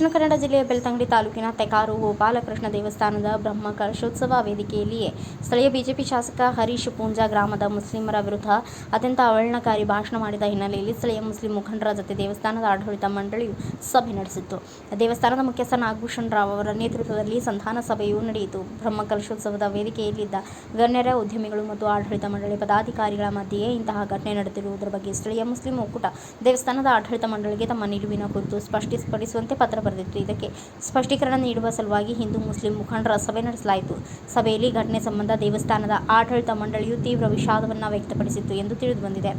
ದಕ್ಷಿಣ ಕನ್ನಡ ಜಿಲ್ಲೆಯ ಬೆಳ್ತಂಗಡಿ ತಾಲೂಕಿನ ತೆಕಾರು ಗೋಪಾಲಕೃಷ್ಣ ದೇವಸ್ಥಾನದ ಬ್ರಹ್ಮ ಕಲಶೋತ್ಸವ ವೇದಿಕೆಯಲ್ಲಿಯೇ ಸ್ಥಳೀಯ ಬಿಜೆಪಿ ಶಾಸಕ ಹರೀಶ್ ಪೂಂಜಾ ಗ್ರಾಮದ ಮುಸ್ಲಿಮರ ವಿರುದ್ಧ ಅತ್ಯಂತ ಅವಹೇಳನಕಾರಿ ಭಾಷಣ ಮಾಡಿದ ಹಿನ್ನೆಲೆಯಲ್ಲಿ ಸ್ಥಳೀಯ ಮುಸ್ಲಿಂ ಮುಖಂಡರ ಜತೆ ದೇವಸ್ಥಾನದ ಆಡಳಿತ ಮಂಡಳಿಯು ಸಭೆ ನಡೆಸಿತ್ತು. ದೇವಸ್ಥಾನದ ಮುಖ್ಯಸ್ಥ ನಾಗಭೂಷಣ್ ರಾವ್ ಅವರ ನೇತೃತ್ವದಲ್ಲಿ ಸಂಧಾನ ಸಭೆಯೂ ನಡೆಯಿತು. ಬ್ರಹ್ಮ ಕಲಶೋತ್ಸವದ ವೇದಿಕೆಯಲ್ಲಿದ್ದ ಗಣ್ಯರ, ಉದ್ಯಮಿಗಳು ಮತ್ತು ಆಡಳಿತ ಮಂಡಳಿ ಪದಾಧಿಕಾರಿಗಳ ಮಧ್ಯೆಯೇ ಇಂತಹ ಘಟನೆ ನಡೆದಿರುವುದರ ಬಗ್ಗೆ ಸ್ಥಳೀಯ ಮುಸ್ಲಿಂ ಒಕ್ಕೂಟ ದೇವಸ್ಥಾನದ ಆಡಳಿತ ಮಂಡಳಿಗೆ ತಮ್ಮ ನಿಲುವಿನ ಕುರಿತು ಸ್ಪಷ್ಟಪಡಿಸುವಂತೆ ಪತ್ರ ಬರೆದಿತ್ತು. ಇದಕ್ಕೆ ಸ್ಪಷ್ಟೀಕರಣ ನೀಡುವ ಸಲುವಾಗಿ ಹಿಂದೂ ಮುಸ್ಲಿಂ ಮುಖಂಡರ ಸಭೆ ನಡೆಸಲಾಯಿತು. ಸಭೆಯಲ್ಲಿ ಘಟನೆ ಸಂಬಂಧ ದೇವಸ್ಥಾನದ ಆಡಳಿತ ಮಂಡಳಿಯು ತೀವ್ರ ವಿಷಾದವನ್ನು ವ್ಯಕ್ತಪಡಿಸಿತ್ತು ಎಂದು ತಿಳಿದುಬಂದಿದೆ.